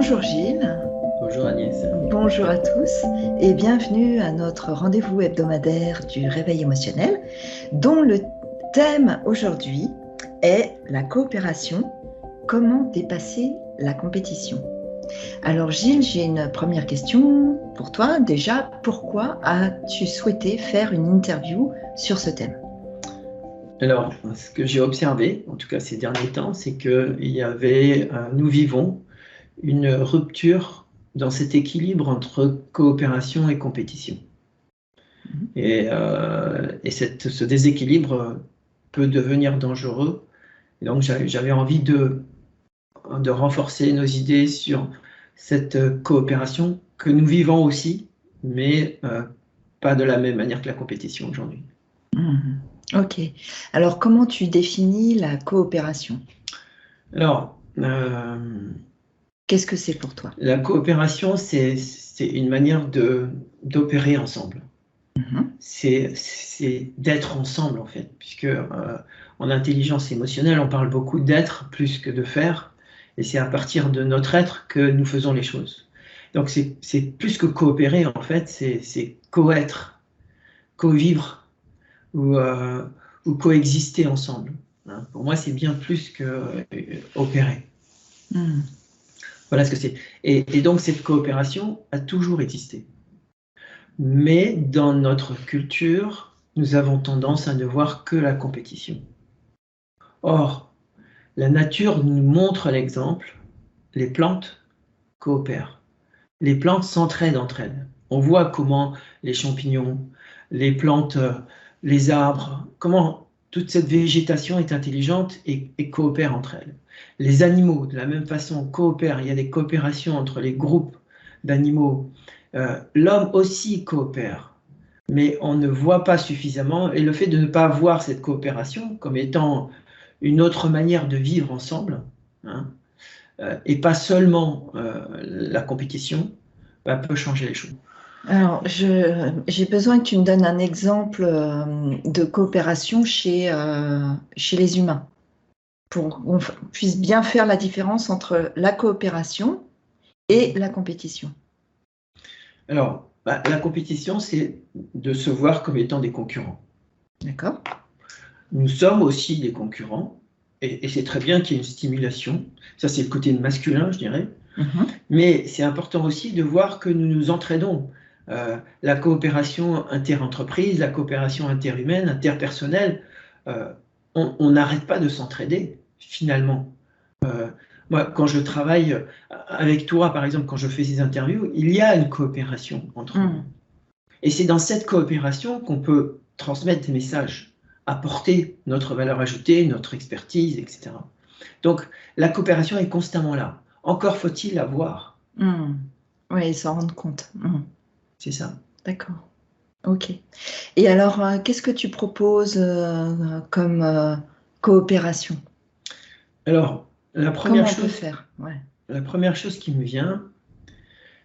Bonjour Gilles, Bonjour Agnès. bonjour à tous et bienvenue à notre rendez-vous hebdomadaire du réveil émotionnel dont le thème aujourd'hui est la coopération, comment dépasser la compétition. Alors Gilles, j'ai une première question pour toi. Déjà, pourquoi as-tu souhaité faire une interview sur ce thème ? Alors, ce que j'ai observé, en tout cas ces derniers temps, c'est que nous vivons une rupture dans cet équilibre entre coopération et compétition. Et ce déséquilibre peut devenir dangereux. Et donc, j'avais envie de renforcer nos idées sur cette coopération que nous vivons aussi, mais pas de la même manière que la compétition aujourd'hui. Ok. Alors, comment tu définis la coopération ? Alors, Qu'est-ce que c'est pour toi ? la coopération, c'est une manière d'opérer ensemble. C'est d'être ensemble, en fait, puisque en intelligence émotionnelle, on parle beaucoup d'être plus que de faire, et c'est à partir de notre être que nous faisons les choses. Donc, c'est plus que coopérer, en fait, c'est co-être, co-vivre ou coexister ensemble. Hein. Pour moi, c'est bien plus que opérer. Voilà ce que c'est. Et donc, cette coopération a toujours existé. Mais dans notre culture, nous avons tendance à ne voir que la compétition. Or, la nature nous montre l'exemple. Les plantes coopèrent. Les plantes s'entraident entre elles. On voit comment les champignons, les plantes, les arbres, comment toute cette végétation est intelligente et coopère entre elles. Les animaux, de la même façon, coopèrent. Il y a des coopérations entre les groupes d'animaux. L'homme aussi coopère, mais on ne voit pas suffisamment. Et le fait de ne pas voir cette coopération comme étant une autre manière de vivre ensemble, hein, et pas seulement la compétition, peut changer les choses. Alors, j'ai besoin que tu me donnes un exemple de coopération chez les humains, pour qu'on puisse bien faire la différence entre la coopération et la compétition. Alors, la compétition, c'est de se voir comme étant des concurrents. D'accord ? Nous sommes aussi des concurrents, et c'est très bien qu'il y ait une stimulation. Ça, c'est le côté masculin, je dirais. Mais c'est important aussi de voir que nous nous entraidons. La coopération inter-entreprise, la coopération interhumaine, interpersonnelle, on n'arrête pas de s'entraider, finalement. Moi, quand je travaille avec toi, par exemple, quand je fais ces interviews, il y a une coopération entre nous. Et c'est dans cette coopération qu'on peut transmettre des messages, apporter notre valeur ajoutée, notre expertise, etc. Donc, la coopération est constamment là. Encore faut-il la voir. Oui, ils s'en rendent compte. C'est ça. D'accord. Ok. Et alors, qu'est-ce que tu proposes comme coopération ? Alors, la Comment on peut faire ? La première chose qui me vient,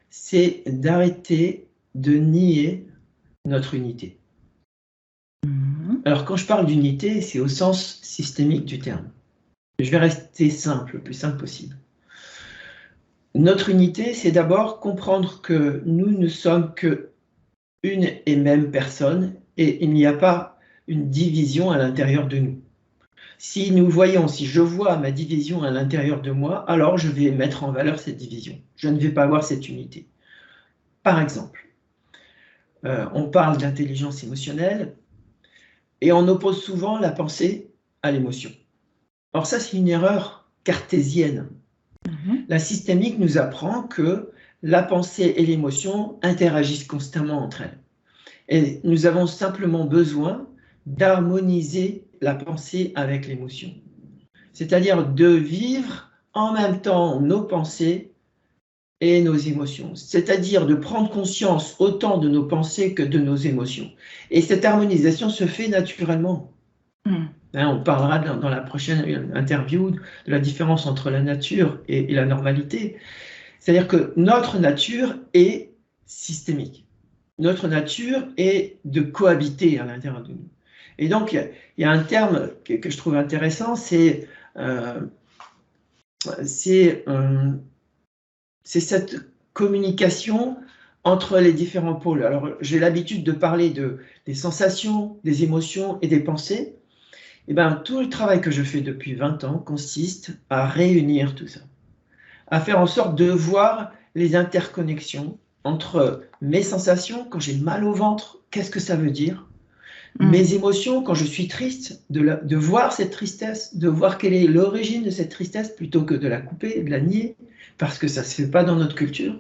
c'est d'arrêter de nier notre unité. Alors, quand je parle d'unité, c'est au sens systémique du terme. Je vais rester simple, le plus simple possible. Notre unité, c'est d'abord comprendre que nous ne sommes que une et même personne et il n'y a pas une division à l'intérieur de nous. Si je vois ma division à l'intérieur de moi, alors je vais mettre en valeur cette division. Je ne vais pas avoir cette unité. Par exemple, on parle d'intelligence émotionnelle et on oppose souvent la pensée à l'émotion. Or ça, c'est une erreur cartésienne. La systémique nous apprend que la pensée et l'émotion interagissent constamment entre elles. Et nous avons simplement besoin d'harmoniser la pensée avec l'émotion. C'est-à-dire de vivre en même temps nos pensées et nos émotions. C'est-à-dire de prendre conscience autant de nos pensées que de nos émotions. Et cette harmonisation se fait naturellement. On parlera dans la prochaine interview de la différence entre la nature et la normalité. C'est-à-dire que notre nature est systémique. Notre nature est de cohabiter à l'intérieur de nous. Et donc, il y a un terme que je trouve intéressant, c'est C'est cette communication entre les différents pôles. Alors, j'ai l'habitude de parler des sensations, des émotions et des pensées. Et bien, tout le travail que je fais depuis 20 ans consiste à réunir tout ça, à faire en sorte de voir les interconnexions entre mes sensations, quand j'ai mal au ventre, qu'est-ce que ça veut dire? Mes émotions, quand je suis triste, de voir cette tristesse, de voir quelle est l'origine de cette tristesse, plutôt que de la couper, de la nier, parce que ça ne se fait pas dans notre culture.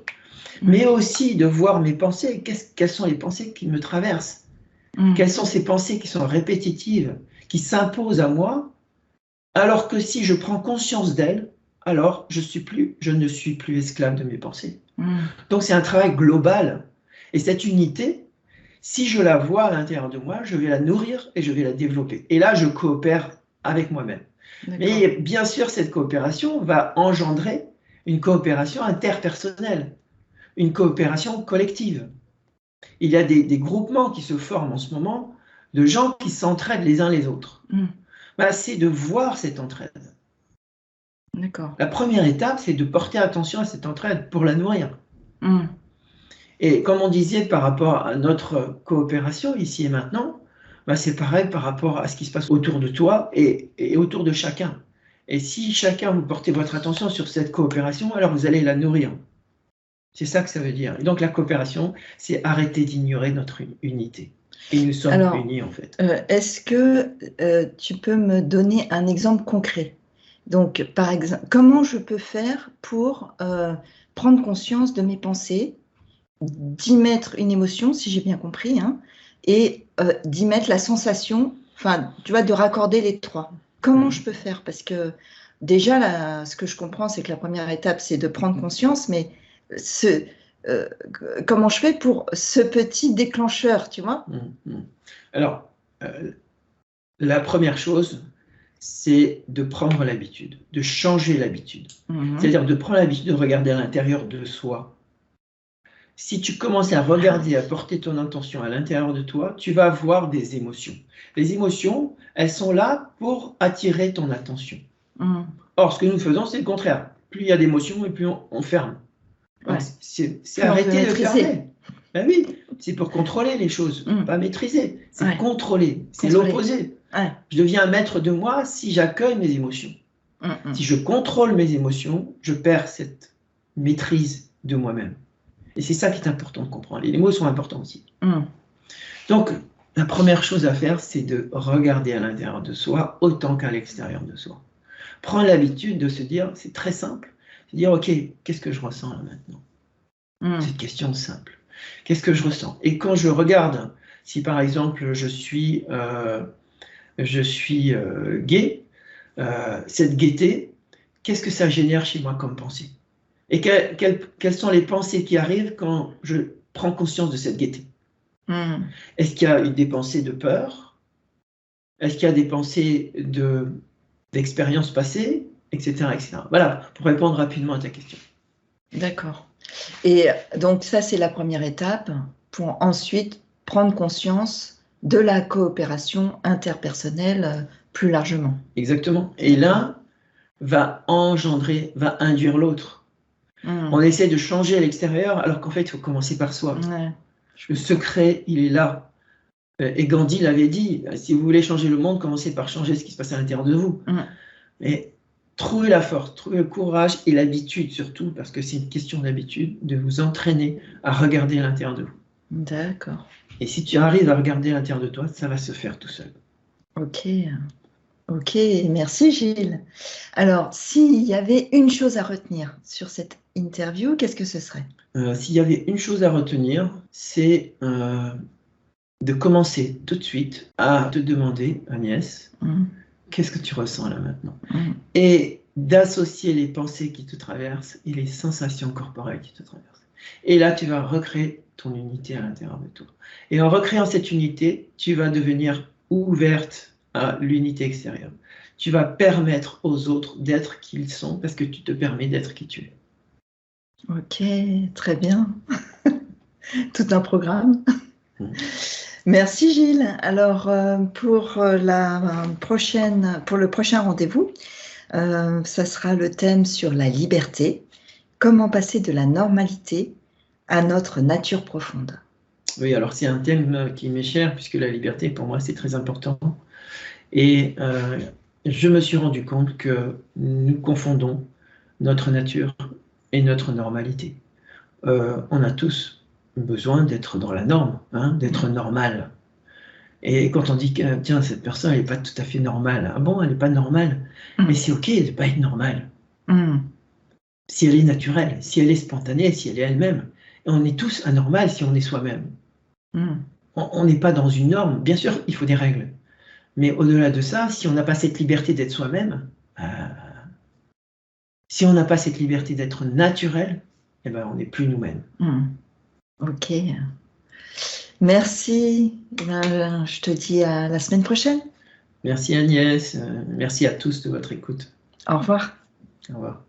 Mais aussi de voir mes pensées, quelles sont les pensées qui me traversent, quelles sont ces pensées qui sont répétitives, qui s'imposent à moi, alors que si je prends conscience d'elles, alors je ne suis plus esclave de mes pensées. Donc c'est un travail global. Et cette unité, si je la vois à l'intérieur de moi, je vais la nourrir et je vais la développer. Et là, je coopère avec moi-même. Mais bien sûr, cette coopération va engendrer une coopération interpersonnelle, une coopération collective. Il y a des groupements qui se forment en ce moment de gens qui s'entraident les uns les autres. Bah, c'est de voir cette entraide. La première étape, c'est de porter attention à cette entraide pour la nourrir. Et comme on disait par rapport à notre coopération ici et maintenant, bah c'est pareil par rapport à ce qui se passe autour de toi et autour de chacun. Et si chacun vous portez votre attention sur cette coopération, alors vous allez la nourrir. C'est ça que ça veut dire. Et donc la coopération, c'est arrêter d'ignorer notre unité. Et nous sommes unis en fait. Est-ce que tu peux me donner un exemple concret? Donc par exemple, comment je peux faire pour prendre conscience de mes pensées, d'y mettre une émotion, si j'ai bien compris, hein, et d'y mettre la sensation, enfin, tu vois, de raccorder les trois. Comment je peux faire? Parce que déjà, là, ce que je comprends, c'est que la première étape, c'est de prendre conscience, mais comment je fais pour ce petit déclencheur, tu vois? Alors, la première chose, c'est de prendre l'habitude, de changer l'habitude. C'est-à-dire de prendre l'habitude de regarder à l'intérieur de soi. Si tu commences à regarder, à porter ton intention à l'intérieur de toi, tu vas avoir des émotions. Les émotions, elles sont là pour attirer ton attention. Or, ce que nous faisons, c'est le contraire. Plus il y a d'émotions, et plus on ferme. C'est arrêter de fermer. Ben oui, c'est pour contrôler les choses, pas maîtriser. C'est contrôler, c'est l'opposé. Je deviens maître de moi si j'accueille mes émotions. Si je contrôle mes émotions, je perds cette maîtrise de moi-même. Et c'est ça qui est important de comprendre. Et les mots sont importants aussi. Donc, la première chose à faire, c'est de regarder à l'intérieur de soi autant qu'à l'extérieur de soi. Prendre l'habitude de se dire, c'est très simple, de dire, ok, qu'est-ce que je ressens là maintenant? C'est une question simple. Qu'est-ce que je ressens? Et quand je regarde, si par exemple je suis gai, cette gaieté, qu'est-ce que ça génère chez moi comme pensée? Et quelles sont les pensées qui arrivent quand je prends conscience de cette gaieté? Est-ce qu'il y a des pensées de peur? Est-ce qu'il y a des pensées d'expériences passées, etc., etc. Voilà, pour répondre rapidement à ta question. D'accord. Et donc ça, c'est la première étape pour ensuite prendre conscience de la coopération interpersonnelle plus largement. Exactement. Et l'un va induire l'autre. On essaie de changer à l'extérieur alors qu'en fait, il faut commencer par soi. Le secret, il est là. Et Gandhi l'avait dit, si vous voulez changer le monde, commencez par changer ce qui se passe à l'intérieur de vous. Mais trouvez la force, trouvez le courage et l'habitude surtout, parce que c'est une question d'habitude, de vous entraîner à regarder à l'intérieur de vous. D'accord. Et si tu arrives à regarder à l'intérieur de toi, ça va se faire tout seul. Ok. Ok, merci Gilles. Alors, s'il y avait une chose à retenir sur cette interview, qu'est-ce que ce serait? S'il y avait une chose à retenir, c'est de commencer tout de suite à te demander, Agnès, qu'est-ce que tu ressens là maintenant? Et d'associer les pensées qui te traversent et les sensations corporelles qui te traversent. Et là, tu vas recréer ton unité à l'intérieur de toi. Et en recréant cette unité, tu vas devenir ouverte à l'unité extérieure. Tu vas permettre aux autres d'être qui ils sont parce que tu te permets d'être qui tu es. Ok, très bien. Tout un programme. Merci Gilles. Alors pour le prochain rendez-vous, ça sera le thème sur la liberté. comment passer de la normalité à notre nature profonde? Oui, alors c'est un thème qui m'est cher, puisque la liberté, pour moi, c'est très important. Et je me suis rendu compte que nous confondons notre nature et notre normalité. On a tous besoin d'être dans la norme, hein, d'être normal. Et quand on dit que tiens, cette personne elle n'est pas tout à fait normale, ah bon, elle n'est pas normale, mais c'est ok de ne pas être normale. Si elle est naturelle, si elle est spontanée, si elle est elle-même. Et on est tous anormal si on est soi-même. On n'est pas dans une norme. Bien sûr, il faut des règles. Mais au-delà de ça, si on n'a pas cette liberté d'être soi-même, si on n'a pas cette liberté d'être naturel, eh ben, on n'est plus nous-mêmes. Ok. Merci. Je te dis à la semaine prochaine. Merci Agnès. Merci à tous de votre écoute. Au revoir. Au revoir.